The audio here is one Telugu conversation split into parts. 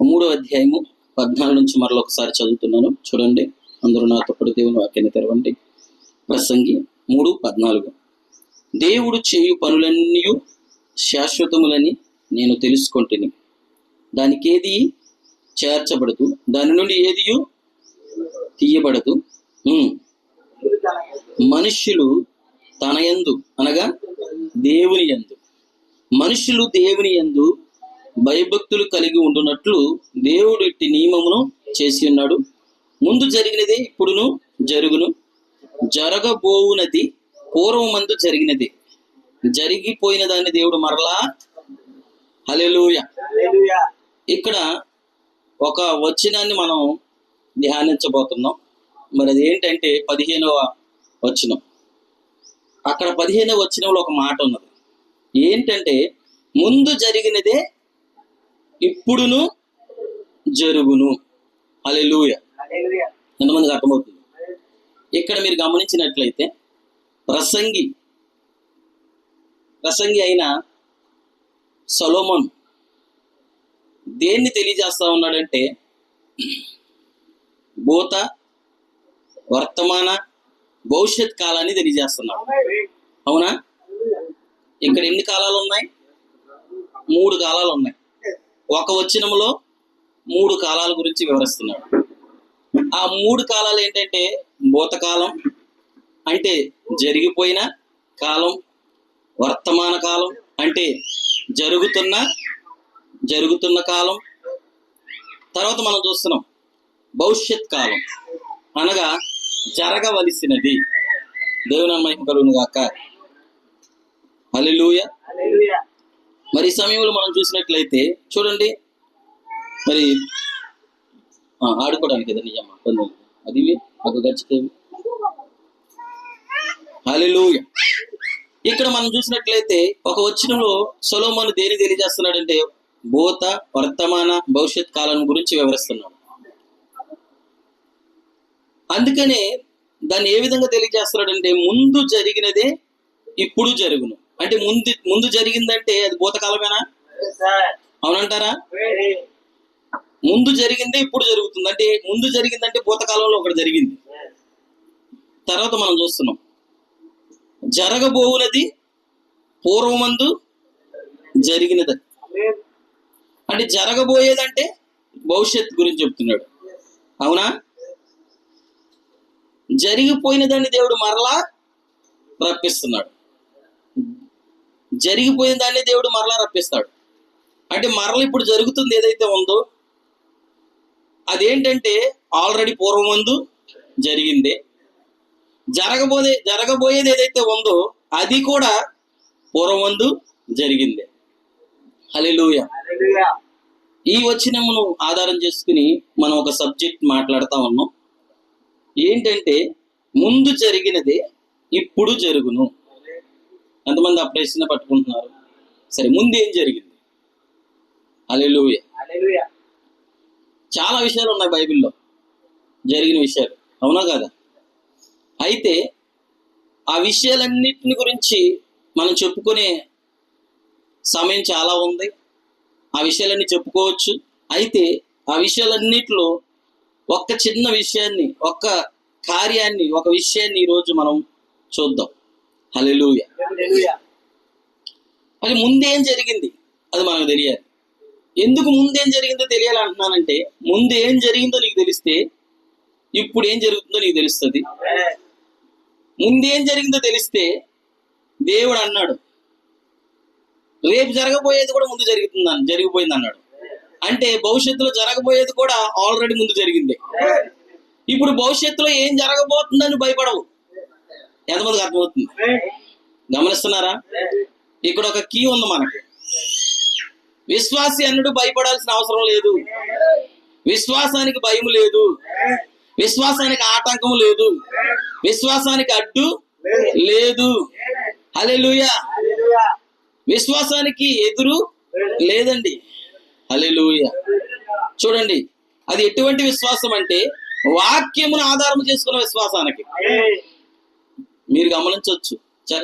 3వ అధ్యాయము 14 నుంచి మరొకసారి చదువుతున్నాను, చూడండి. అందరూ నాతో పాటు దేవుని వాక్యాన్ని తెరవండి. ప్రసంగి 3:14. దేవుడు చేయు పనులన్నీ శాశ్వతములని నేను తెలుసుకొంటిని, దానికి ఏది చేర్చబడదు, దాని నుండి ఏది తీయబడదు. మనుష్యులు తన యందు అనగా దేవుని యందు, మనుషులు దేవుని యందు భయభక్తులు కలిగి ఉండునట్లు దేవుడు ఇట్టి నియమమును చేసి ఉన్నాడు. ముందు జరిగినదే ఇప్పుడును జరుగును, జరగబోవునది పూర్వమందు జరిగినది, జరిగిపోయిన దాన్ని దేవుడు మరలా. హల్లెలూయా. ఇక్కడ ఒక వచనాన్ని మనం ధ్యానించబోతున్నాం. మరి అది ఏంటంటే 15వ వచనం. అక్కడ 15వ వచనంలో ఒక మాట ఉన్నది. ఏంటంటే, ముందు జరిగినదే ఇప్పుడును జరుగును. హల్లెలూయా. ఎంతమందికి అర్థమవుతుంది? ఇక్కడ మీరు గమనించినట్లయితే ప్రసంగి అయిన సొలొమోను దేన్ని తెలియజేస్తా ఉన్నాడంటే, భూత వర్తమాన భవిష్యత్ కాలాన్ని తెలియజేస్తున్నాడు. అవునా? ఇక్కడ ఎన్ని కాలాలు ఉన్నాయి? 3 కాలాలు ఉన్నాయి. ఒక వచనంలో 3 కాలాల గురించి వివరిస్తున్నాడు. ఆ 3 కాలాలు ఏంటంటే, భూతకాలం అంటే జరిగిపోయిన కాలం, వర్తమాన కాలం అంటే జరుగుతున్న కాలం, తర్వాత మనం చూస్తున్నాం భవిష్యత్ కాలం అనగా జరగవలసినది. దేవుని మహిమ కలుగును గాక. హల్లెలూయా. మరి ఈ సమయంలో మనం చూసినట్లయితే చూడండి, మరి ఆడుకోవడానికి ఏదైనా నిజమా అది ఒక గచ్చితేవి. హల్లెలూయా. ఇక్కడ మనం చూసినట్లయితే ఒక వచనంలో సొలొమోను దేని తెలియజేస్తున్నాడంటే, భూత వర్తమాన భవిష్యత్ కాలం గురించి వివరిస్తున్నాడు. అందుకనే దాన్ని ఏ విధంగా తెలియజేస్తున్నాడంటే, ముందు జరిగినదే ఇప్పుడు జరుగును. అంటే ముందు జరిగిందంటే అది భూతకాలమేనా? అవునంటారా? ముందు జరిగిందే ఇప్పుడు జరుగుతుంది. అంటే ముందు జరిగిందంటే భూతకాలంలో ఒకటి జరిగింది. తర్వాత మనం చూస్తున్నాం జరగబోవునది పూర్వమందు జరిగినది. అంటే జరగబోయేదంటే భవిష్యత్ గురించి చెప్తున్నాడు. అవునా? జరిగిపోయిన దాన్ని దేవుడు మరలా రప్పిస్తున్నాడు. జరిగిపోయిన దాన్ని దేవుడు మరలా రప్పిస్తాడు. అంటే మరలా ఇప్పుడు జరుగుతుంది ఏదైతే ఉందో అదేంటంటే ఆల్రెడీ పూర్వమందు జరిగిందే. జరగబోయేది ఏదైతే ఉందో అది కూడా పూర్వమందు జరిగిందే. హల్లెలూయా. ఈ వచనమును ఆధారం చేసుకుని మనం ఒక సబ్జెక్ట్ మాట్లాడుతా ఉన్నాం. ఏంటంటే, ముందు జరిగినదే ఇప్పుడు జరుగును. ఎంతమంది ఆ ప్రశ్న పట్టుకుంటున్నారు? సరే, ముందు ఏం జరిగింది? హల్లెలూయా. చాలా విషయాలు ఉన్నాయి బైబిల్లో, జరిగిన విషయాలు. అవునా కదా? అయితే ఆ విషయాలన్నిటిని గురించి మనం చెప్పుకునే సమయం చాలా ఉంది. ఆ విషయాలన్నీ చెప్పుకోవచ్చు. అయితే ఆ విషయాలన్నిటిలో ఒక్క చిన్న విషయాన్ని, ఒక్క కార్యాన్ని, ఒక విషయాన్ని ఈరోజు మనం చూద్దాం. హల్లెలూయా. అది ముందేం జరిగింది అది మనకు తెలియాలి. ఎందుకు ముందేం జరిగిందో తెలియాలంటున్నానంటే, ముందు ఏం జరిగిందో నీకు తెలిస్తే ఇప్పుడు ఏం జరుగుతుందో నీకు తెలుస్తుంది. ముందేం జరిగిందో తెలిస్తే దేవుడు అన్నాడు, రేపు జరగబోయేది కూడా ముందు జరిగిపోయింది అన్నాడు. అంటే భవిష్యత్తులో జరగబోయేది కూడా ఆల్రెడీ ముందు జరిగింది. ఇప్పుడు భవిష్యత్తులో ఏం జరగబోతుందని భయపడవు. ఎంతమందికి అర్థమవుతుంది? గమనిస్తున్నారా? ఇక్కడ ఒక కీ ఉంది మనకి. విశ్వాసి అన్నట్టు భయపడాల్సిన అవసరం లేదు. విశ్వాసానికి భయం లేదు, విశ్వాసానికి ఆటంకం లేదు, విశ్వాసానికి అడ్డు లేదు. హల్లెలూయా. విశ్వాసానికి ఎదురు లేదండి. హల్లెలూయా. చూడండి, అది ఎటువంటి విశ్వాసం అంటే వాక్యమును ఆధారం చేసుకున్న విశ్వాసానికి. మీరు గమనించవచ్చు,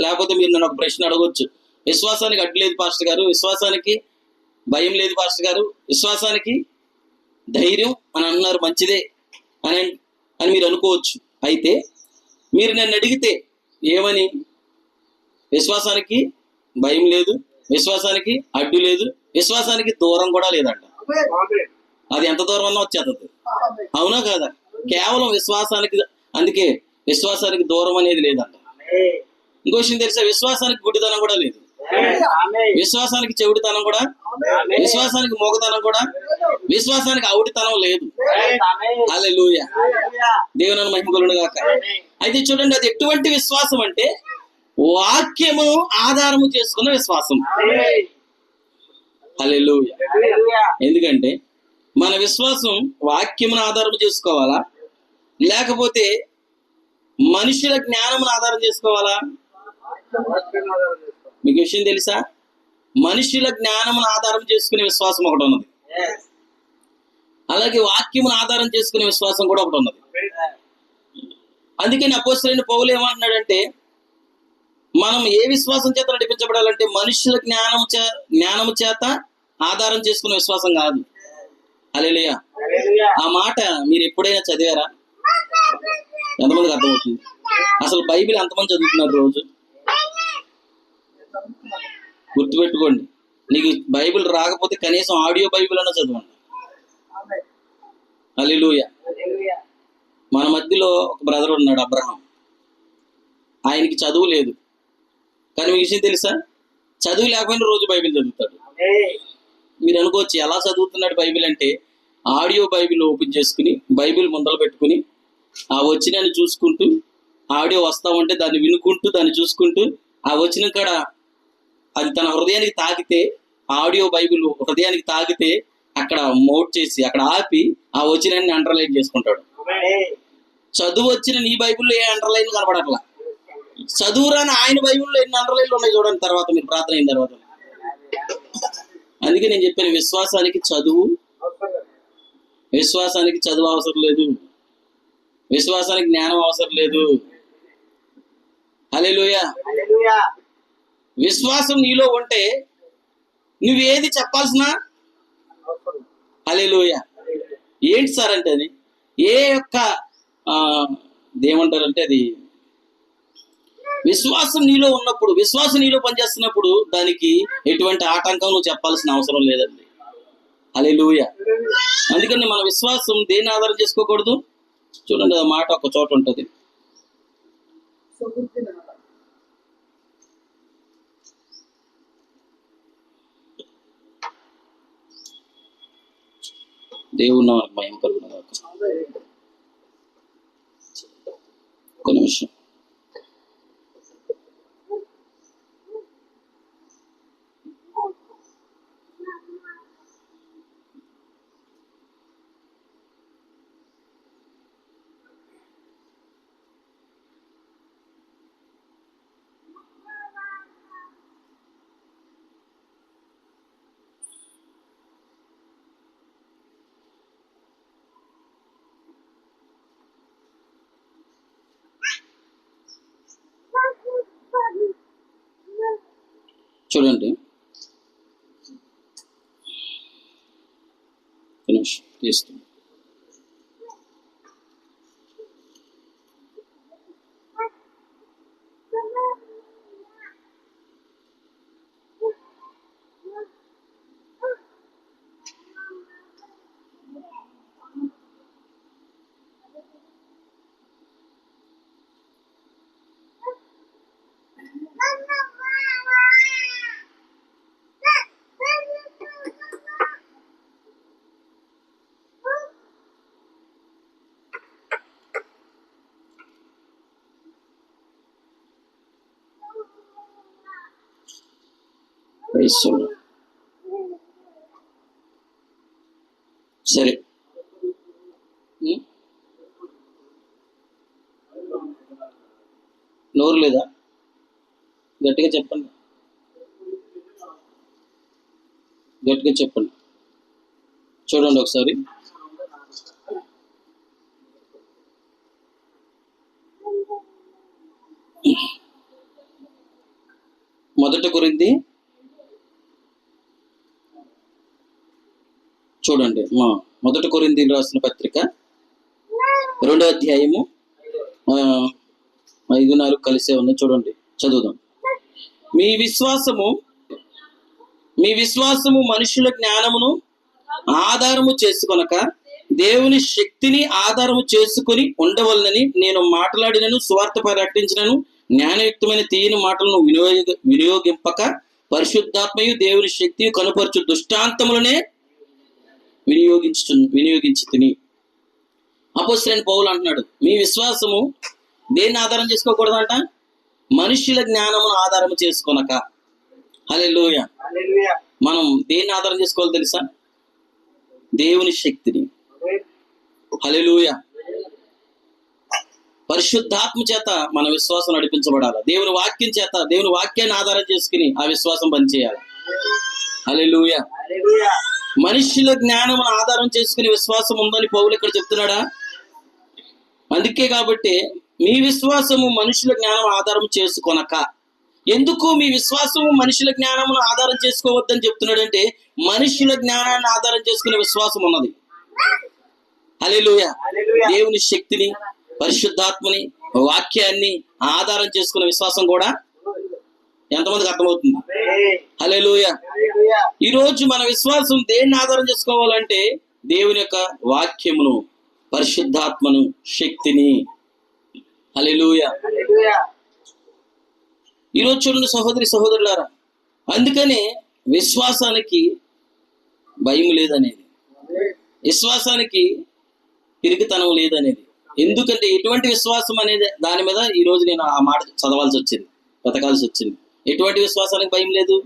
లేకపోతే మీరు నన్ను ఒక ప్రశ్న అడగవచ్చు, విశ్వాసానికి అడ్డు లేదు పాస్టర్ గారు, విశ్వాసానికి భయం లేదు పాస్టర్ గారు, విశ్వాసానికి ధైర్యం అని అన్నారు, మంచిదే అని అని మీరు అనుకోవచ్చు. అయితే మీరు నన్ను అడిగితే ఏమని, విశ్వాసానికి భయం లేదు, విశ్వాసానికి అడ్డు లేదు, విశ్వాసానికి దూరం కూడా లేదంట. అది ఎంత దూరం అన్నా వచ్చేస్తుంది. అవునా కాదా? కేవలం విశ్వాసానికి, అందుకే విశ్వాసానికి దూరం అనేది లేదంట. ఇంకో విషయం తెలుసా, విశ్వాసానికి గుడ్డితనం కూడా లేదు, విశ్వాసానికి చెవిటితనం కూడా, విశ్వాసానికి మోగతనం కూడా, విశ్వాసానికి అవుడితనం లేదు. హల్లెలూయా, దేవుని మహిమ కలుగును గాక. అయితే చూడండి, అది ఎటువంటి విశ్వాసం అంటే వాక్యము ఆధారము చేసుకున్న విశ్వాసం. హల్లెలూయా. ఎందుకంటే మన విశ్వాసం వాక్యమును ఆధారం చేసుకోవాలా, లేకపోతే మనుషుల జ్ఞానమును ఆధారం చేసుకోవాలా? మీకు విషయం తెలుసా, మనుషుల జ్ఞానమును ఆధారం చేసుకునే విశ్వాసం ఒకటి ఉన్నది, అలాగే వాక్యమును ఆధారం చేసుకునే విశ్వాసం కూడా ఒకటి ఉన్నది. అందుకని అపోస్తలుడైన పౌలు ఏమంటున్నాడంటే, మనం ఏ విశ్వాసం చేత నడిపించబడాలంటే మనుషుల జ్ఞానము చేత ఆధారం చేసుకునే విశ్వాసం కాదు. హల్లెలూయా. ఆ మాట మీరు ఎప్పుడైనా చదివారా? ఎంతమందికి అర్థమవుతుంది? అసలు బైబిల్ ఎంతమంది చదువుతున్నారు రోజు? గుర్తుపెట్టుకోండి, నీకు బైబిల్ రాకపోతే కనీసం ఆడియో బైబిల్ అన్నా చదవండి. హల్లెలూయా. మన మధ్యలో ఒక బ్రదర్ ఉన్నాడు, అబ్రహాం. ఆయనకి చదువు లేదు, కానీ మీ విషయం తెలుసా, చదువు లేకపోయినా రోజు బైబిల్ చదువుతాడు. మీరు అనుకోవచ్చు ఎలా చదువుతున్నాడు బైబిల్ అంటే, ఆడియో బైబిల్ ఓపెన్ చేసుకుని బైబిల్ ముందర పెట్టుకుని ఆ వచనాన్ని చూసుకుంటూ, ఆడియో వస్తా ఉంటే దాన్ని వినుకుంటూ, దాన్ని చూసుకుంటూ, ఆ వచనం కాడ అది తన హృదయానికి తాకితే, ఆడియో బైబిల్ హృదయానికి తాకితే అక్కడ మౌట్ చేసి అక్కడ ఆపి ఆ వచనాన్ని అండర్లైన్ చేసుకుంటాడు. చదువు వచ్చిన నీ బైబిల్లో ఏ అండర్లైన్ కనపడట్లా, చదువురాని ఆయన బైబిల్లో ఎన్ని అండర్లైన్లు ఉన్నాయి చూడండి తర్వాత, మీరు ప్రార్థన అయిన తర్వాత. అందుకే నేను చెప్పాను, విశ్వాసానికి చదువు అవసరం లేదు, విశ్వాసానికి జ్ఞానం అవసరం లేదు. హల్లెలూయా. విశ్వాసం నీలో ఉంటే నువ్వేది చెప్పాల్సిన, హల్లెలూయా, ఏంటి సార్ అంటే అది ఏ యొక్క ఏమంటారంటే అది విశ్వాసం నీలో ఉన్నప్పుడు, విశ్వాసం నీలో పనిచేస్తున్నప్పుడు దానికి ఎటువంటి ఆటంకం నువ్వు చెప్పాల్సిన అవసరం లేదండి. హల్లెలూయా. అందుకని మన విశ్వాసం దేన్ని ఆధారం చేసుకోకూడదు. చూడండి, ఆ మాట ఒక చోట ఉంటది, దేవుని నామమునకు మహిమ కలుగును గాక. ఒక నిమిషం. చూడండి, తీస్తుంది. సరే, నోరు లేదా? గట్టిగా చెప్పండి, గట్టిగా చెప్పండి. చూడండి ఒకసారి, మొదటి కొరింథీ చూడండి, మొదటి కొరింథీయులకు రాసిన పత్రిక 2వ అధ్యాయము 5-4 కలిసే ఉన్నాయి, చూడండి, చదువుదాం. మీ విశ్వాసము మనుషుల జ్ఞానమును ఆధారము చేసుకొనక దేవుని శక్తిని ఆధారము చేసుకుని ఉండవలనని నేను మాట్లాడినను, సువార్త ప్రకటించినను, జ్ఞానయుక్తమైన తీయని మాటలను వినియోగింపక పరిశుద్ధాత్మయు దేవుని శక్తి కనుపరచు దృష్టాంతములనే వినియోగించుతిని. అపోస్తలుడైన పౌలు అంటున్నాడు, మీ విశ్వాసము దేన్ని ఆధారం చేసుకోకూడదంట? మనుషుల జ్ఞానమును ఆధారం చేసుకొనక. హల్లెలూయా. మనం దేన్ని ఆధారం చేసుకోవాలి తెలుసా? దేవుని శక్తిని. హల్లెలూయా. పరిశుద్ధాత్మ చేత మన విశ్వాసం నడిపించబడాలి. దేవుని వాక్యం చేత, దేవుని వాక్యాన్ని ఆధారం చేసుకుని ఆ విశ్వాసం పనిచేయాలి. హల్లెలూయా. మనుషుల జ్ఞానమును ఆధారం చేసుకుని విశ్వాసం ఉందని పౌలు ఇక్కడ చెప్తున్నాడా? అందుకే కాబట్టి మీ విశ్వాసము మనుషుల జ్ఞానం ఆధారం చేసుకొనక. ఎందుకు మీ విశ్వాసము మనుషుల జ్ఞానమును ఆధారం చేసుకోవద్దని చెప్తున్నాడంటే, మనుషుల జ్ఞానాన్ని ఆధారం చేసుకునే విశ్వాసం ఉన్నది. హల్లెలూయా. దేవుని శక్తిని, పరిశుద్ధాత్మని, వాక్యాన్ని ఆధారం చేసుకునే విశ్వాసం కూడా ఎంతమందికి అర్థమవుతుంది? హల్లెలూయా. ఈరోజు మన విశ్వాసం దేన్ని ఆధారం చేసుకోవాలంటే దేవుని యొక్క వాక్యమును, పరిశుద్ధాత్మను, శక్తిని. హల్లెలూయా. ఈరోజు చూడండి సహోదరి సహోదరులారా, అందుకనే విశ్వాసానికి భయం లేదనేది, విశ్వాసానికి పిరికితనం లేదనేది. ఎందుకంటే ఎటువంటి విశ్వాసం అనేది దాని మీద ఈరోజు నేను ఆ మాట చదవాల్సి వచ్చింది, బతకాల్సి వచ్చింది. ఎటువంటి విశ్వాసానికి భయం లేదు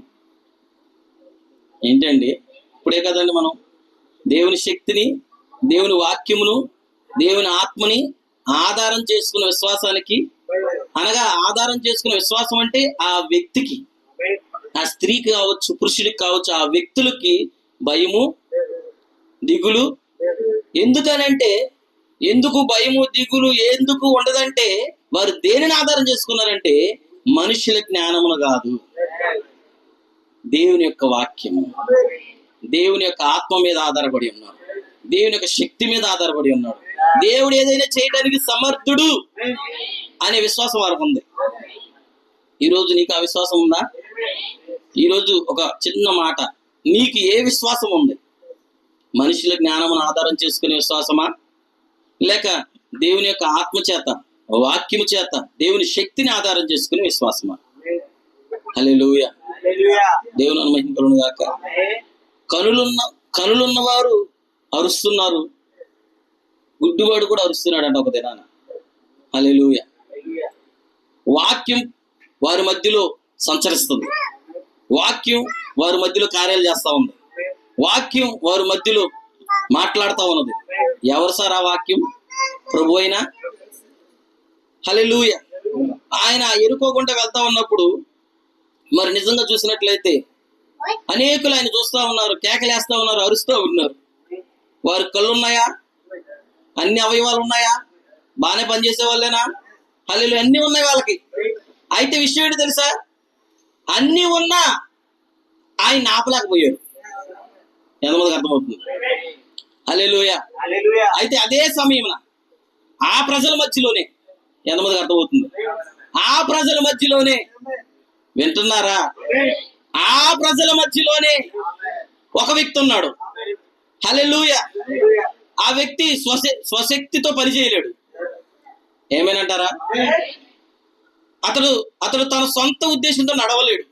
ఏంటండి? ఇప్పుడే కదండి మనం దేవుని శక్తిని, దేవుని వాక్యమును, దేవుని ఆత్మని ఆధారం చేసుకున్న విశ్వాసానికి, అనగా ఆధారం చేసుకున్న విశ్వాసం అంటే ఆ వ్యక్తికి, ఆ స్త్రీకి కావచ్చు, పురుషుడికి కావచ్చు, ఆ వ్యక్తులకి భయము, దిగులు. ఎందుకనంటే, ఎందుకు భయము, దిగులు ఎందుకు ఉండదంటే, వారు దేనిని ఆధారం చేసుకున్నారంటే మనుషుల జ్ఞానమును కాదు, దేవుని యొక్క వాక్యము, దేవుని యొక్క ఆత్మ మీద ఆధారపడి ఉన్నారు, దేవుని యొక్క శక్తి మీద ఆధారపడి ఉన్నాడు. దేవుడు ఏదైనా చేయడానికి సమర్థుడు అనే విశ్వాసం వారికి ఉంది. ఈరోజు నీకు ఆ విశ్వాసం ఉందా? ఈరోజు ఒక చిన్న మాట, నీకు ఏ విశ్వాసం ఉంది? మనుషుల జ్ఞానమును ఆధారం చేసుకునే విశ్వాసమా, లేక దేవుని యొక్క ఆత్మ చేత, వాక్యము చేత, దేవుని శక్తిని ఆధారం చేసుకునే విశ్వాసమా? హల్లెలూయా. దేవుని మహిమ కలుగును గాక. కనులున్న వారు అరుస్తున్నారు, గుడ్డివాడు కూడా అరుస్తున్నాడు అంట ఒక దినాన. హల్లెలూయా. వాక్యం వారి మధ్యలో సంచరిస్తుంది, వాక్యం వారి మధ్యలో కార్యాలు చేస్తా ఉంది, వాక్యం వారి మధ్యలో మాట్లాడుతూ ఉన్నది. ఎవరు సార్ ఆ వాక్యం? ప్రభు అయినా. హల్లెలూయా. ఆయన ఎరుకోకుండా వెళ్తా ఉన్నప్పుడు మరి నిజంగా చూసినట్లయితే అనేకులు ఆయన చూస్తూ ఉన్నారు, కేకలేస్తా ఉన్నారు, అరుస్తూ ఉన్నారు. వారి కళ్ళు ఉన్నాయా? అన్ని అవయవాలు ఉన్నాయా? బాగానే పనిచేసే వాళ్ళేనా? హల్లెలూయా. అన్ని ఉన్నాయి వాళ్ళకి. అయితే విషయం ఏంటి తెలుసా? అన్ని ఉన్నా ఆయన ఆపలేకపోయాడు. ఎంతమందికి అర్థమవుతుంది? హల్లెలూయా. అయితే అదే సమయం ఆ ప్రజల మధ్యలోనే, ఎంతమందికి అర్థమవుతుంది? ఆ ప్రజల మధ్యలోనే, వింటున్నారా? ఆ ప్రజల మధ్యలోనే ఒక వ్యక్తి ఉన్నాడు. హల్లెలూయా. ఆ వ్యక్తి స్వశక్తితో పనిచేయలేడు. ఏమేనంటారా? అతడు తన సొంత ఉద్దేశంతో నడవలేడు,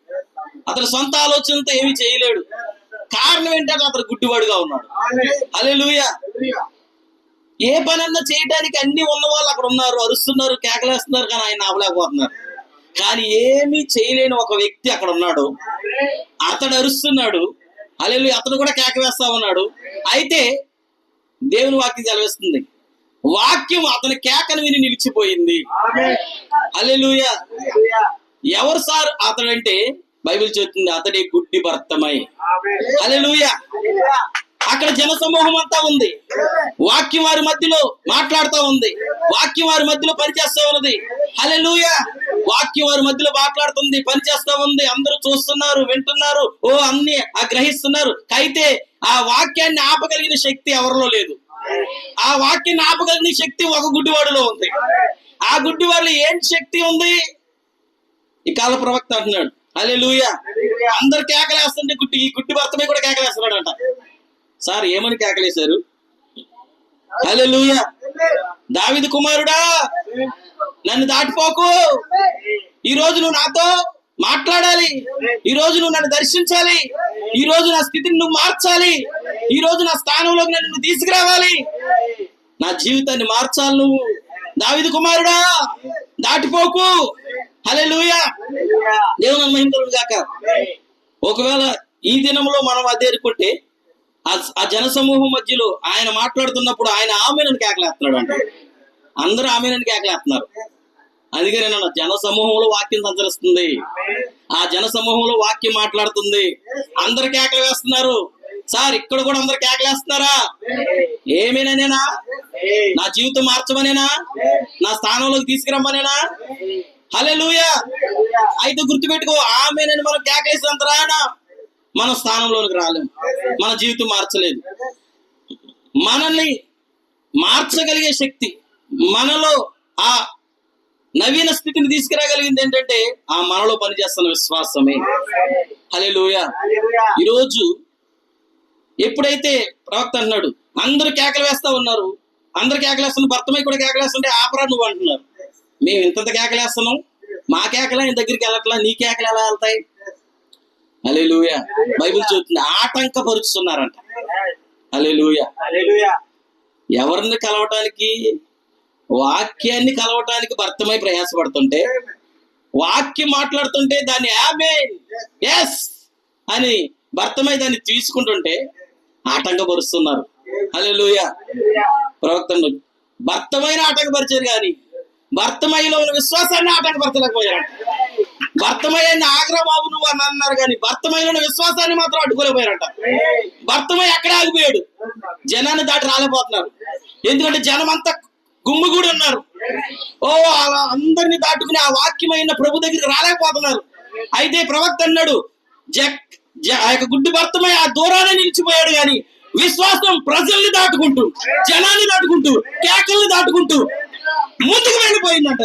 అతని సొంత ఆలోచనతో ఏమి చేయలేడు. కారణం ఏంటంటే అతడు గుడ్డివాడుగా ఉన్నాడు. హల్లెలూయా. ఏ పనన్నా చేయడానికి అన్ని ఉన్న వాళ్ళు అక్కడ ఉన్నారు, అరుస్తున్నారు, కేకలేస్తున్నారు, కానీ ఆయన ఆపలేకపోతున్నారు. కానీ ఏమీ చేయలేని ఒక వ్యక్తి అక్కడ ఉన్నాడు. అతడు అరుస్తున్నాడు, హల్లెలూయా. అతడు కూడా కేక వేస్తా ఉన్నాడు. అయితే దేవుని వాక్యం సెలవిస్తుంది, వాక్యం అతని కేకను విని నిలిచిపోయింది. హల్లెలూయా. ఎవరు సార్ అతడంటే బైబిల్ చెప్తుంది, అతడే గుడ్డి భర్తమై. హల్లెలూయా. అక్కడ జన సమూహం అంతా ఉంది. వాక్యం వారి మధ్యలో మాట్లాడుతూ ఉంది. వాక్యం వారి మధ్యలో పనిచేస్తూ ఉన్నది. హల్లెలూయా. వాక్యం వారి మధ్యలో మాట్లాడుతుంది, పనిచేస్తూ ఉంది. అందరూ చూస్తున్నారు, వింటున్నారు, అన్ని గ్రహిస్తున్నారు. అయితే ఆ వాక్యాన్ని ఆపగలిగిన శక్తి ఎవరిలో లేదు. ఆ వాక్యాన్ని ఆపగలిగిన శక్తి ఒక గుడ్డివాడిలో ఉంది. ఆ గుడ్డివాడిలో ఏం శక్తి ఉంది? ఈ కాల ప్రవక్త అంటున్నాడు, హల్లెలూయా. అందరు కేకలేస్తుంటే ఈ గుడ్డి భర్తమే కూడా కేకలేస్తున్నాడు అంట. సార్ ఏమని కేకలేశారు? హల్లెలూయా. దావీదు కుమారుడా, నన్ను దాటిపోకు. ఈ రోజు నువ్వు నాతో మాట్లాడాలి. ఈ రోజు నువ్వు నన్ను దర్శించాలి. ఈ రోజు నా స్థితిని నువ్వు మార్చాలి. ఈ రోజు నా స్థానంలోకి నన్ను తీసుకురావాలి. నా జీవితాన్ని మార్చాలి నువ్వు. దావీదు కుమారుడా, దాటిపోకు. హల్లెలూయా. దేవుని మహిమ గాక. ఒకవేళ ఈ దినంలో మనం అదే అనుకుంటే, ఆ జన సమూహం మధ్యలో ఆయన మాట్లాడుతున్నప్పుడు ఆయన ఆమెనని కేకలేస్తున్నాడు అంటే, అందరూ ఆమెనని కేకలేస్తున్నారు. అందుకే నేను జన సమూహంలో వాక్యం సంచరిస్తుంది. ఆ జన సమూహంలో వాక్యం మాట్లాడుతుంది. అందరు కేకలు వేస్తున్నారు. సార్ ఇక్కడ కూడా అందరు కేకలేస్తున్నారా? ఏమేనేనా? నా జీవితం మార్చమనేనా? నా స్థానంలోకి తీసుకురమ్మనేనా? హల్లెలూయా. అయితే గుర్తుపెట్టుకో, ఆమెనని మనం కేకలేసినంత రానా మన స్థానంలోనికి రాలేము. మన జీవితం మార్చలేదు. మనల్ని మార్చగలిగే శక్తి, మనలో ఆ నవీన స్థితిని తీసుకురాగలిగింది ఏంటంటే ఆ మనలో పనిచేస్తున్న విశ్వాసమే. హల్లెలూయా. ఈరోజు ఎప్పుడైతే ప్రవక్త అన్నాడు, అందరూ కేకలు వేస్తా ఉన్నారు, అందరు కేకలేస్తున్నారు, భర్తమై కూడా కేకలేస్తుంటే ఆపరా నువ్వు అంటున్నారు. మేము ఇంత కేకలేస్తున్నాం, మా కేకలు ఆయన దగ్గరికి వెళ్ళట్లా, నీ కేకలు ఎలా వెళ్తాయి? హల్లెలూయా. బైబిల్ చెబుతుంది ఆటంకపరుస్తున్నారంట. హల్లెలూయా. ఎవరిని కలవటానికి? వాక్యాన్ని కలవటానికి భర్తమై ప్రయాసపడుతుంటే, వాక్యం మాట్లాడుతుంటే దాన్ని ఆమేన్ ఎస్ అని భర్తమై దాన్ని తీసుకుంటుంటే ఆటంకపరుస్తున్నారు. హల్లెలూయా. ప్రవక్తను భర్తమైన ఆటంకపరిచారు కానీ భర్తమైలో ఉన్న విశ్వాసాన్ని ఆటంకపరచలేకపోయారంట. భర్తమయ్యాన్ని ఆగ్రా బాబు నువ్వు అని అన్నారు కానీ భర్తమైలో ఉన్న విశ్వాసాన్ని మాత్రం అడ్డుకోలేకపోయారంట. భర్తమై అక్కడే ఆగిపోయాడు. జనాన్ని దాటి రాలేకపోతున్నారు. ఎందుకంటే జనం అంతా గుమ్మిగూడి ఉన్నారు. అలా అందరినీ దాటుకుని ఆ వాక్యమైన ప్రభు దగ్గరికి రాలేకపోతున్నారు. అయితే ప్రవక్త అన్నాడు, ఆ యొక్క గుడ్డి భర్తమై ఆ దూరాన్ని నిలిచిపోయాడు కానీ విశ్వాసం ప్రజల్ని దాటుకుంటూ, జనాన్ని దాటుకుంటూ, కేకల్ని దాటుకుంటూ ముందుకు వెళ్ళిపోయిందంట.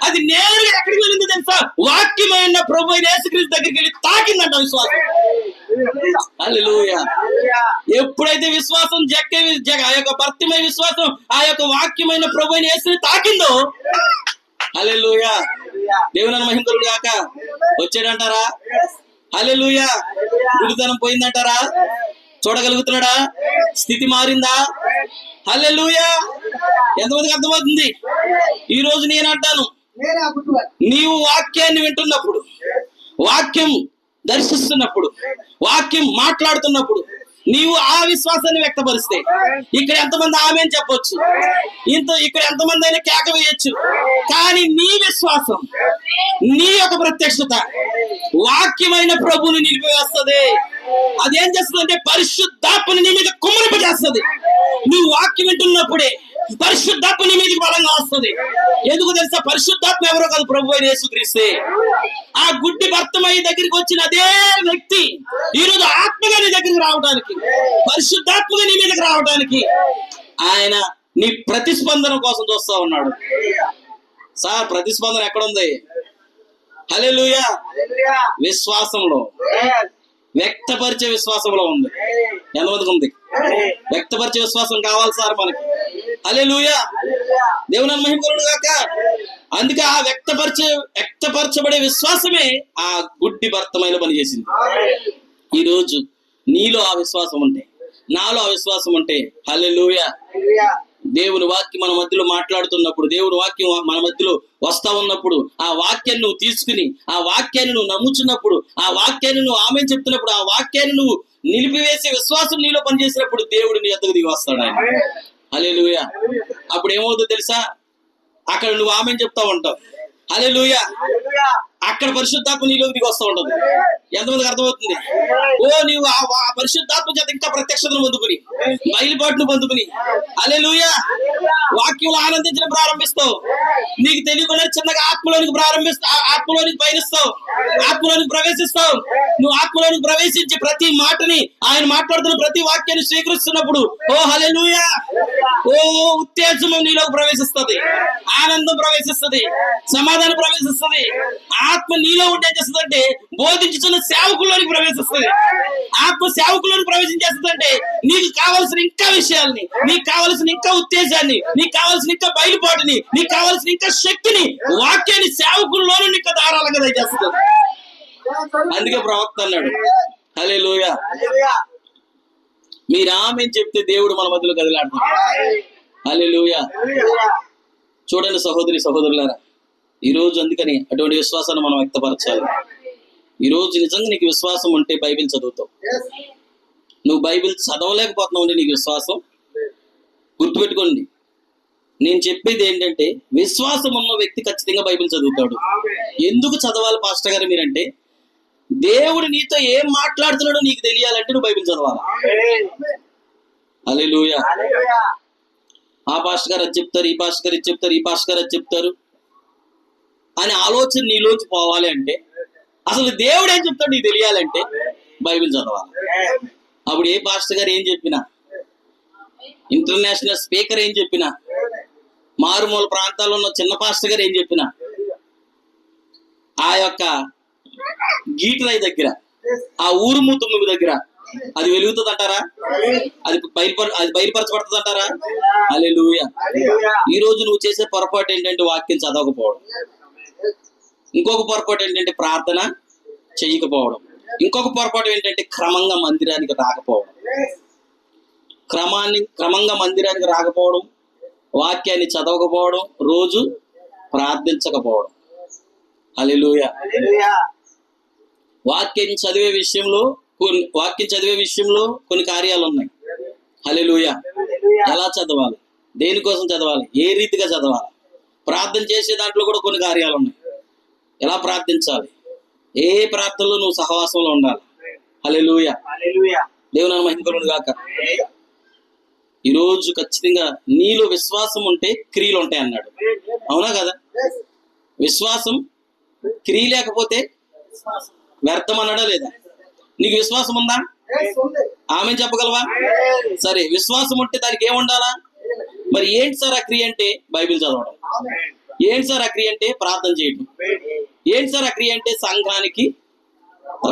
అది నేరుగా ఎక్కడికి వెళ్ళింది తెలుసా? వాక్యమైన ప్రభు యేసుక్రీస్తు దగ్గరికి వెళ్ళి తాకిందంట విశ్వాసం. హల్లెలూయా. ఎప్పుడైతే విశ్వాసం ఆ యొక్క భర్తమై విశ్వాసం ఆ యొక్క వాక్యమైన ప్రభు యేసుని తాకిందో, హల్లెలూయా, దేవుని మహిమ కలుగును గాక. వచ్చాడంటారా? హల్లెలూయా. గుడితనం పోయిందంటారా? చూడగలుగుతున్నాడా? స్థితి మారిందా? హల్లెలూయా. ఎంతమందికి అర్థమవుతుంది? ఈ రోజు నేను అంటాను, నీవు వాక్యాన్ని వింటున్నప్పుడు, వాక్యం దర్శిస్తున్నప్పుడు, వాక్యం మాట్లాడుతున్నప్పుడు నీవు ఆ విశ్వాసాన్ని వ్యక్తపరిస్తే ఇక్కడ ఎంతమంది ఆమేన్ చెప్పొచ్చు, ఇక్కడ ఎంతమంది అయినా కేక వేయచ్చు. కానీ నీ విశ్వాసం, నీ యొక్క ప్రత్యక్షత వాక్యమైన ప్రభువుని నిలిపివేస్తుంది. అదేం చేస్తుందంటే పరిశుద్ధాత్మని నీ మీద కుమ్మరింపజేస్తుంది. నువ్వు వాక్యం వింటున్నప్పుడే పరిశుద్ధాత్మ నీ మీదకి బలంగా వస్తుంది. ఎందుకు తెలుసా? పరిశుద్ధాత్మ ఎవరో కాదు, ప్రభు అయిన యేసుక్రీస్తే. ఆ గుడ్డి భర్తమై దగ్గరికి వచ్చిన అదే వ్యక్తి ఈ రోజు ఆత్మగా నీ దగ్గరికి రావడానికి, పరిశుద్ధాత్మగా నీ మీదకి రావడానికి ఆయన నీ ప్రతిస్పందన కోసం చూస్తా ఉన్నాడు. సార్ ప్రతిస్పందన ఎక్కడుంది? హల్లెలూయా. విశ్వాసంలో, వ్యక్తపరిచే విశ్వాసంలో ఉంది. ఎంతమందికి ఉంది? వ్యక్తపరిచే విశ్వాసం కావాలి సార్ మనకి. హల్లెలూయా. దేవుని మహిమ కలుగును గాక. అందుకే ఆ వ్యక్తపరచబడే విశ్వాసమే ఆ గుడ్డి భర్తమైన పనిచేసింది. ఈ రోజు నీలో ఆ విశ్వాసం ఉంటే, నాలో ఆ విశ్వాసం ఉంటే, హల్లెలూయా, దేవుని వాక్యం మన మధ్యలో మాట్లాడుతున్నప్పుడు, దేవుని వాక్యం మన మధ్యలో వస్తా ఉన్నప్పుడు, ఆ వాక్యాన్ని నువ్వు తీసుకుని, ఆ వాక్యాన్ని నువ్వు నమ్ముచున్నప్పుడు, ఆ వాక్యాన్ని నువ్వు ఆమేన్ చెప్తున్నప్పుడు, ఆ వాక్యాన్ని నువ్వు నిలిపివేసే విశ్వాసం నీలో పనిచేసినప్పుడు దేవుడు నీ ఎద్దకు దిగి వస్తాడు ఆయన. హల్లెలూయా. అప్పుడు ఏమవుతుందో తెలుసా? అక్కడ నువ్వు ఆమేన్ చెప్తా ఉంటావు. హల్లెలూయా. అక్కడ పరిశుద్ధాత్మ నీలోకి దిగి వస్తూ ఉంటుంది. ఎంతమందికి అర్థమవుతుంది? ఓ నీవు ఆ పరిశుద్ధాత్మ చేత ఇంకా ప్రత్యక్షతను పొందుకుని, బయలుపాటును పొందుకుని, హల్లెలూయా, వాక్యంలో ఆనందించడం ప్రారంభిస్తావు. నీకు తెలియకుండా చిన్నగా ఆత్మలోనికి ఆత్మలోనికి పయనిస్తావు, ఆత్మలోనికి ప్రవేశిస్తావు. నువ్వు ఆత్మలోనికి ప్రవేశించి ప్రతి మాటని, ఆయన మాట్లాడుతున్న ప్రతి వాక్యాన్ని స్వీకరిస్తున్నప్పుడు ఓ హల్లెలూయా, ఓ ఉత్తేజం నీలోకి ప్రవేశిస్తుంది, ఆనందం ప్రవేశిస్తుంది, సమాధానం ప్రవేశిస్తుంది. ఆత్మ నీలో ఉంటే ఏం చేస్తుందంటే బోధించుతున్న సేవకుల్లోనికి ప్రవేశిస్తుంది. ఆత్మ సేవకుల్లోనికి ప్రవేశించేస్తుందంటే నీకు కావలసిన ఇంకా విషయాల్ని, నీకు కావలసిన ఇంకా ఉత్తేజాన్ని, నీకు కావలసిన ఇంకా బయలుపాటుని, నీకు కావలసిన ఇంకా శక్తిని, వాక్యాన్ని సేవకుల్లోనూ ఇంకా ధారాళంగా దయచేస్తుంది. అందుకే ప్రవక్త అన్నాడు హల్లెలూయా, మీరు ఆమేన్ చెప్తే దేవుడు మన మధ్యలో కదిలాడుతున్నాడు. హల్లెలూయా. చూడండి సహోదరి సహోదరులారా, ఈరోజు అందుకని అటువంటి విశ్వాసాన్ని మనం వ్యక్తపరచాలి. ఈరోజు నిజంగా నీకు విశ్వాసం ఉంటే బైబిల్ చదువుతావు. నువ్వు బైబిల్ చదవలేకపోతున్నావు అంటే నీకు విశ్వాసం, గుర్తుపెట్టుకోండి. నేను చెప్పేది ఏంటంటే విశ్వాసం ఉన్న వ్యక్తి ఖచ్చితంగా బైబిల్ చదువుతాడు. ఎందుకు చదవాలి పాస్టర్ గారు మీరంటే, దేవుడు నీతో ఏం మాట్లాడుతున్నాడో నీకు తెలియాలంటే నువ్వు బైబిల్ చదవాలి. హల్లెలూయా. ఆ పాస్టర్ గారు అది చెప్తారు, ఈ పాస్టర్ గారు ఇది చెప్తారు, ఈ పాస్టర్ గారు అది చెప్తారు అని ఆలోచన నీలోంచి పోవాలి అంటే, అసలు దేవుడు ఏం చెప్తాడు నీకు తెలియాలంటే బైబిల్ చదవాలి. అప్పుడు ఏ పాస్టర్ గారు ఏం చెప్పినా, ఇంటర్నేషనల్ స్పీకర్ ఏం చెప్పినా, మారుమూల ప్రాంతాల్లో ఉన్న చిన్న పాస్టర్ గారు ఏం చెప్పినా, ఆ యొక్క గీటరాయి దగ్గర, ఆ ఊరు మూతుమ్మి దగ్గర అది వెలుగుతుంది అంటారా? అది బయలుపరచబడుతుంది అంటారా? హల్లెలూయా. ఈ రోజు నువ్వు చేసే పొరపాటు ఏంటంటే వాక్యం చదవకపోవడం, ఇంకొక పొరపాటు ఏంటంటే ప్రార్థన చేయకపోవడం, ఇంకొక పొరపాటు ఏంటంటే క్రమంగా మందిరానికి రాకపోవడం. క్రమంగా మందిరానికి రాకపోవడం, వాక్యాన్ని చదవకపోవడం, రోజు ప్రార్థించకపోవడం. హల్లెలూయా. వాక్యం చదివే విషయంలో కొన్ని కార్యాలు ఉన్నాయి. హల్లెలూయా. ఎలా చదవాలి, దేనికోసం చదవాలి, ఏ రీతిగా చదవాలి, ప్రార్థన చేసే దాంట్లో కూడా కొన్ని కార్యాలు ఉన్నాయి. ఎలా ప్రార్థించాలి, ఏ ప్రార్థనలో నువ్వు సహవాసంలో ఉండాలి. హల్లెలూయా. దేవుని మహిమ కలుగును గాక. ఈరోజు ఖచ్చితంగా నీలో విశ్వాసం ఉంటే క్రియలు ఉంటాయి అన్నాడు. అవునా కదా? విశ్వాసం క్రియ లేకపోతే వ్యర్థం అన్నాడా లేదా? నీకు విశ్వాసం ఉందా? ఆమె చెప్పగలవా? సరే, విశ్వాసం ఉంటే దానికి ఏముండాలా? మరి ఏంటి సార్ ఆ క్రియ అంటే బైబిల్ చదవడం. ఏంటి సార్ ఆ క్రియ అంటే ప్రార్థన చేయడం. ఏంటి సార్ ఆ క్రియ అంటే సంఘానికి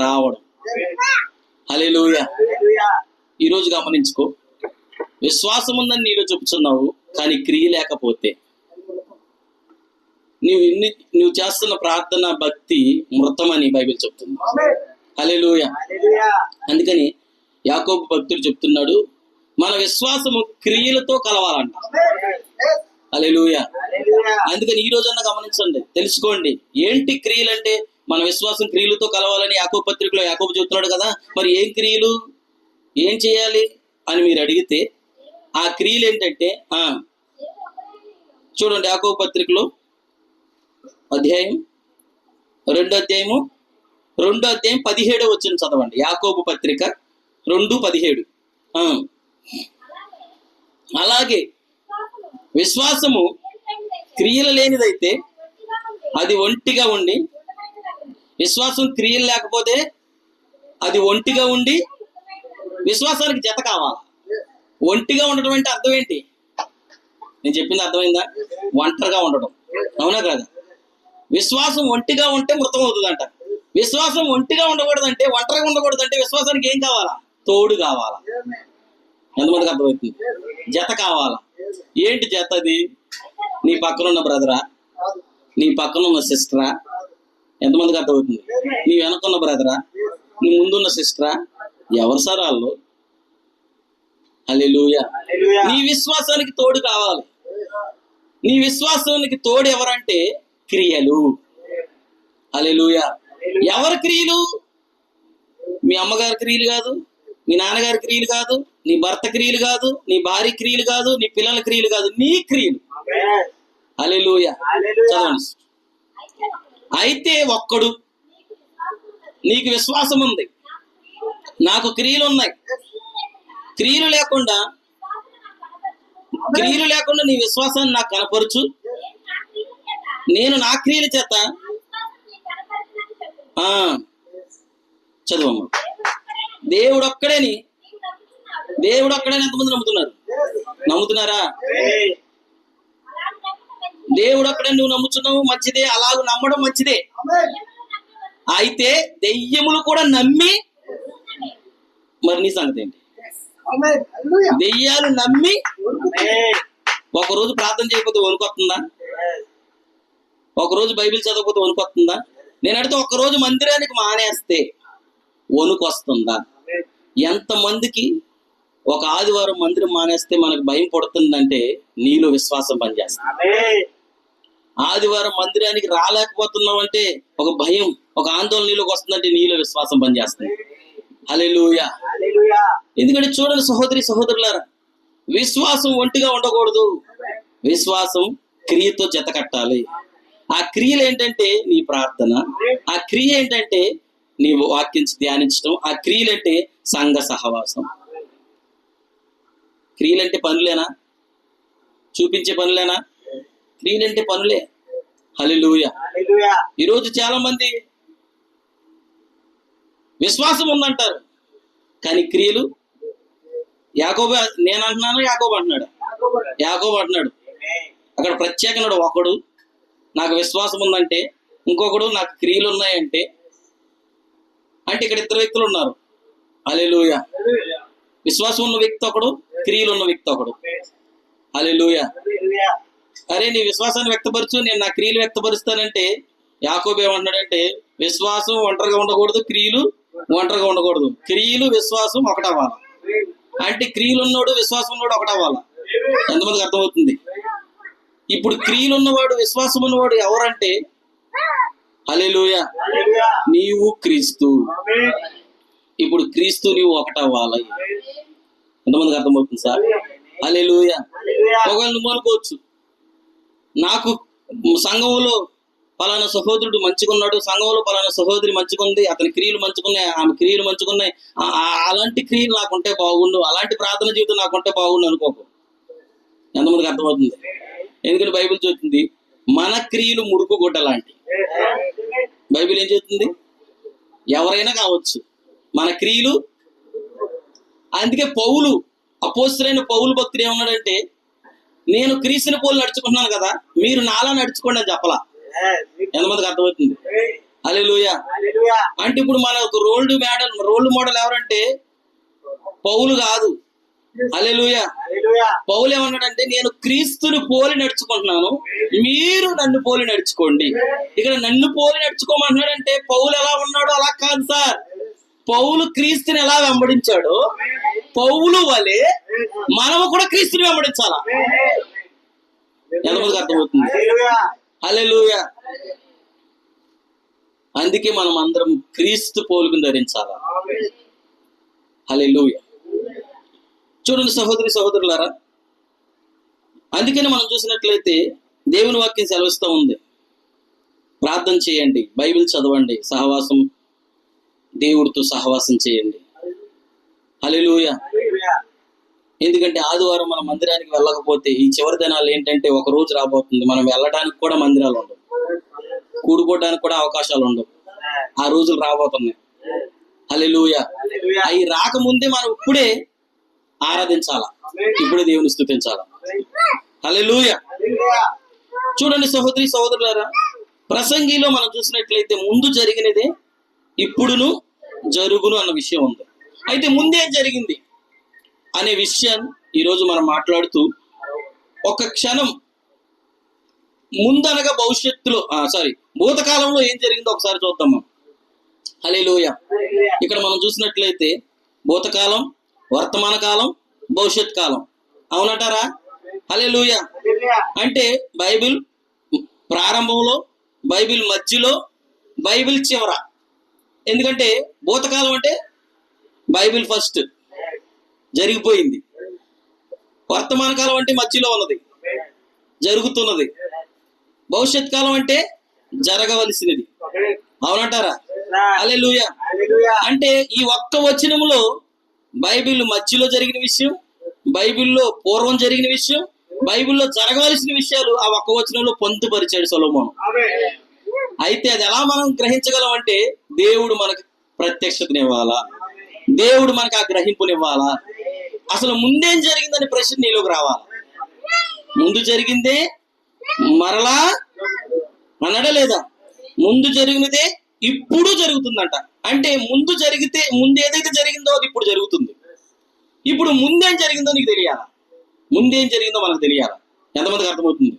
రావడం. హల్లెలూయా. ఈరోజు గమనించుకో, విశ్వాసం ఉందని నీలో చెప్తున్నావు, కానీ క్రియ లేకపోతే నువ్వు చేస్తున్న ప్రార్థన భక్తి మృతమని బైబిల్ చెప్తుంది. హల్లెలూయా. అందుకని యాకోబు భక్తుడు చెప్తున్నాడు, మన విశ్వాసము క్రియలతో కలవాలంట. హల్లెలూయా. అందుకని ఈ రోజన్నా గమనించండి, తెలుసుకోండి ఏంటి క్రియలు అంటే. మన విశ్వాసం క్రియలతో కలవాలని యాకోబు పత్రికలో యాకోబు చెప్తున్నాడు కదా. మరి ఏం క్రియలు, ఏం చేయాలి అని మీరు అడిగితే ఆ క్రియలు ఏంటంటే చూడండి, యాకోబు పత్రికలో 2వ అధ్యాయం 17వ వచనం చదవండి. యాకోబు పత్రిక 2:17. అలాగే విశ్వాసము క్రియలు లేనిదైతే అది ఒంటిగా ఉండి, విశ్వాసం క్రియలు లేకపోతే అది ఒంటిగా ఉండి విశ్వాసానికి జత కావాలి. ఒంటిగా ఉండటం అంటే అర్థం ఏంటి? నేను చెప్పింది అర్థమైందా? ఒంటరిగా ఉండటం. అవునా కదా? విశ్వాసం ఒంటిగా ఉంటే మృతం అవుతుందంట. విశ్వాసం ఒంటిగా ఉండకూడదంటే, ఒంటరిగా ఉండకూడదంటే విశ్వాసానికి ఏం కావాలా? తోడు కావాలా. ఎంతమందికి అర్థమవుతుంది? జత కావాలా. ఏంటి జత? అది నీ పక్కన ఉన్న బ్రదరా, నీ పక్కన ఉన్న సిస్టరా? ఎంతమందికి అర్థమవుతుంది? నీ వెనకున్న బ్రదరా, నీ ముందున్న సిస్టరా? ఎవరు సార్ వాళ్ళు? హల్లెలూయా. నీ విశ్వాసానికి తోడు కావాలి. నీ విశ్వాసానికి తోడు ఎవరంటే క్రియలు. హల్లెలూయా. ఎవరి క్రియలు? మీ అమ్మగారి క్రియలు కాదు, మీ నాన్నగారి క్రియలు కాదు, నీ భర్త క్రియలు కాదు, నీ భార్య క్రియలు కాదు, నీ పిల్లల క్రియలు కాదు, నీ క్రియలు. హల్లెలూయా. చదవండి. అయితే ఒక్కడు నీకు విశ్వాసం ఉంది, నాకు క్రియలు ఉన్నాయి. క్రియలు లేకుండా నీ విశ్వాసాన్ని నాకు కనపరచు, నేను నా క్రియల చేత చదువమ్మ. దేవుడు ఒక్కడేని ఎంతమంది నమ్ముతున్నారా? దేవుడు ఒక్కడే నువ్వు నమ్ముతున్నావు, మంచిదే. అలాగ నమ్మడం మంచిదే. అయితే దెయ్యములు కూడా నమ్మి, మరి నీ సంగతి ఏంటి? దెయ్యాలు నమ్మి ఒకరోజు ప్రార్థన చేయకపోతే వణుకొస్తుందా? ఒకరోజు బైబిల్ చదవకపోతే వణుకొస్తుందా? నేను అడిగితే ఒక్కరోజు మందిరానికి మానేస్తే వణుకొస్తుందా? ఎంతమందికి ఒక ఆదివారం మందిరం మానేస్తే మనకు భయం పడుతుందంటే నీలో విశ్వాసం పనిచేస్తుంది. ఆదివారం మందిరానికి రాలేకపోతున్నావు అంటే ఒక భయం, ఒక ఆందోళన నీలోకి వస్తుందంటే నీలో విశ్వాసం పనిచేస్తుంది. హల్లెలూయా. ఎందుకంటే చూడండి సహోదరి సహోదరులారా, విశ్వాసం ఒంటిగా ఉండకూడదు. విశ్వాసం క్రియతో జత కట్టాలి. ఆ క్రియలు ఏంటంటే నీ ప్రార్థన, ఆ క్రియ ఏంటంటే నీ వాక్యం ధ్యానించడం, ఆ క్రియలంటే సంఘ సహవాసం. క్రియలంటే పనులేనా? చూపించే పనులేనా? క్రియలంటే పనులే. హల్లెలూయా. ఈరోజు చాలా మంది విశ్వాసం ఉందంటారు, కానీ క్రియలు యాకోబు, నేను అంటున్నాను యాకోబు అంటున్నాడు. అక్కడ ప్రత్యేకనుడు ఒకడు నాకు విశ్వాసం ఉందంటే, ఇంకొకడు నాకు క్రియలు ఉన్నాయంటే, అంటే ఇక్కడ ఇద్దరు వ్యక్తులు ఉన్నారు. హల్లెలూయా. విశ్వాసం ఉన్న వ్యక్తి ఒకడు, క్రియలు ఉన్న వ్యక్తి ఒకడు. హల్లెలూయా. అరే నీ విశ్వాసాన్ని వ్యక్తపరచు, నేను నా క్రియలు వ్యక్తపరుస్తానంటే యాకోబు ఏమంటున్నాడంటే, విశ్వాసం ఒంటరిగా ఉండకూడదు, క్రియలు ఒంటరిగా ఉండకూడదు. క్రియలు విశ్వాసం ఒకటవ్వాలి. అంటే క్రియలు ఉన్నవాడు విశ్వాసం ఉన్నవాడు ఒకటవ్వాలి. ఎంతమందికి అర్థమవుతుంది? ఇప్పుడు క్రియలు ఉన్నవాడు విశ్వాసం ఉన్నవాడు ఎవరంటే, హల్లెలూయా, నీవు క్రీస్తు. ఇప్పుడు క్రీస్తు నీవు ఒకటవ్వాలి. ఎంతమందికి అర్థమవుతుంది సార్? హల్లెలూయా. ఒకవేళ నువ్వు అనుకోవచ్చు, నాకు సంఘంలో పలానా సహోదరుడు మంచిగున్నాడు, సంఘంలో పలానా సహోదరి మంచిగుంది, అతని క్రియలు మంచుకున్నాయి, ఆమె క్రియలు మంచుకున్నాయి, అలాంటి క్రియలు నాకుంటే బాగుండు, అలాంటి ప్రార్థన జీవితం నాకుంటే బాగుండు అనుకోకు. ఎంతమందికి అర్థమవుతుంది? ఎందుకంటే బైబిల్ చెప్తుంది మన క్రియలు మురుకు గుడ్డ లాంటి. బైబిల్ ఏం చెప్తుంది? ఎవరైనా కావచ్చు మన క్రియలు. అందుకే పౌలు, అపోస్తలుడైన పౌలు భక్తుడు ఏమన్నాడంటే, నేను క్రీస్తుని పోలు నడుచుకుంటున్నాను కదా, మీరు నాలా నడుచుకోండి అని చెప్పలా. ఎంతమందికి అర్థమవుతుంది? హల్లెలూయా. అంటే ఇప్పుడు మన ఒక రోల్ మోడల్ ఎవరంటే పౌలు కాదు. హల్లెలూయా. పౌలు ఏమన్నాడంటే, నేను క్రీస్తుని పోలి నడుచుకుంటున్నాను, మీరు నన్ను పోలి నడుచుకోండి. ఇక్కడ నన్ను పోలి నడుచుకోమంటున్నాడంటే పౌలు ఎలా ఉన్నాడో అలా కాదు సార్. పౌలు క్రీస్తుని ఎలా వెంబడించాడో పౌలు వలె మనము కూడా క్రీస్తుని వెంబడించాలా. ఎంతమందికి అర్థమవుతుంది? హల్లెలూయా. అందుకే మనం అందరం క్రీస్తు పోలుకుని ధరించాలా. హల్లెలూయా. చూడండి సహోదరి సహోదరులారా, అందుకని మనం చూసినట్లయితే దేవుని వాక్యం సెలవిస్తూ ఉంది, ప్రార్థన చేయండి, బైబిల్ చదవండి, సహవాసం, దేవుడితో సహవాసం చేయండి. హల్లెలూయా. ఎందుకంటే ఆదివారం మనం మందిరానికి వెళ్ళకపోతే ఈ చివరి దినాలు ఏంటంటే ఒక రోజు రాబోతుంది, మనం వెళ్ళడానికి కూడా మందిరాలు ఉండవు, కూడుకోవడానికి కూడా అవకాశాలు ఉండవు. ఆ రోజులు రాబోతున్నాయి. హల్లెలూయా. అవి రాకముందే మనం ఇప్పుడే ఆరాధించాలా, ఇప్పుడే దేవుని స్తుతించాలా. హల్లెలూయా. చూడండి సహోదరి సహోదరులారా, ప్రసంగిలో మనం చూసినట్లయితే ముందు జరిగినదే ఇప్పుడును జరుగును అన్న విషయం ఉంది. అయితే ముందేం జరిగింది అనే విషయం ఈరోజు మనం మాట్లాడుతూ, ఒక క్షణం ముందనగా భవిష్యత్తులో భూతకాలంలో ఏం జరిగిందో ఒకసారి చూద్దాం. హల్లెలూయా. ఇక్కడ మనం చూసినట్లయితే భూతకాలం, వర్తమాన కాలం, భవిష్యత్ కాలం, అవునంటారా? హల్లెలూయా. అంటే బైబిల్ ప్రారంభంలో, బైబిల్ మధ్యలో, బైబిల్ చివర. ఎందుకంటే భూతకాలం అంటే బైబిల్ ఫస్ట్ జరిగిపోయింది, వర్తమాన కాలం అంటే మధ్యలో ఉన్నది, జరుగుతున్నది, భవిష్యత్ కాలం అంటే జరగవలసినది. అవునంటారా? హల్లెలూయా. అంటే ఈ ఒక్క వచనములో బైబిల్ మధ్యలో జరిగిన విషయం, బైబిల్లో పూర్వం జరిగిన విషయం, బైబిల్లో జరగవలసిన విషయాలు ఆ ఒక్క వచనంలో పొందుపరిచాడు సొలొమోను. అయితే అది ఎలా మనం గ్రహించగలం అంటే దేవుడు మనకు ప్రత్యక్షతనివ్వాలా, దేవుడు మనకు ఆ గ్రహింపునివ్వాలా. అసలు ముందేం జరిగిందని ప్రశ్న నీలోకి రావాలి. ముందు జరిగిందే మరలా అనడా లేదా? ముందు జరిగినదే ఇప్పుడు జరుగుతుందంట. అంటే ముందు ఏదైతే జరిగిందో అది ఇప్పుడు జరుగుతుంది. ఇప్పుడు ముందేం జరిగిందో నీకు తెలియాలా, ముందేం జరిగిందో మనకు తెలియాలా. ఎంతమందికి అర్థమవుతుంది?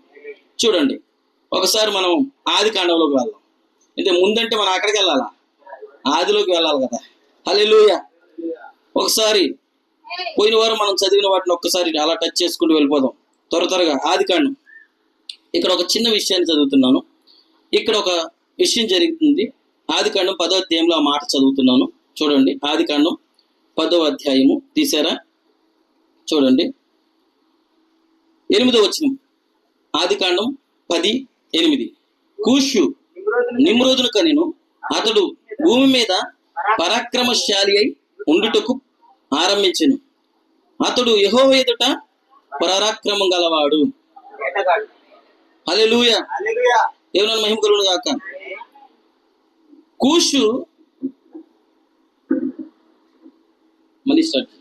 చూడండి, ఒకసారి మనం ఆది కాండంలోకి వెళ్దాం. అంటే ముందంటే మనం అక్కడికి వెళ్ళాలా? ఆదిలోకి వెళ్ళాలి కదా. హల్లెలూయా. ఒకసారి పోయిన వారం మనం చదివిన వాటిని ఒక్కసారి అలా టచ్ చేసుకుంటూ వెళ్ళిపోదాం త్వరగా. ఆది కాండం, ఇక్కడ ఒక చిన్న విషయాన్ని చదువుతున్నాను. ఇక్కడ ఒక విషయం జరుగుతుంది. ఆది కాండం 10వ అధ్యాయంలో ఆ మాట చదువుతున్నాను. చూడండి, ఆది కాండం 10వ అధ్యాయము తీసారా? చూడండి, 8వ వచనం. ఆది కాండం 10:8. కూషు నిమ్రోదును కనెను, అతడు భూమి మీద పరాక్రమశాలి అయి ఉండుటకు ఆరంభించెను. అతడు యెహోవా ఎదుట పరాక్రమం గలవాడు. హల్లెలూయా. దేవుని మహిమ కలుగును గాక. కూషు మళ్ళీ స్టార్ట్.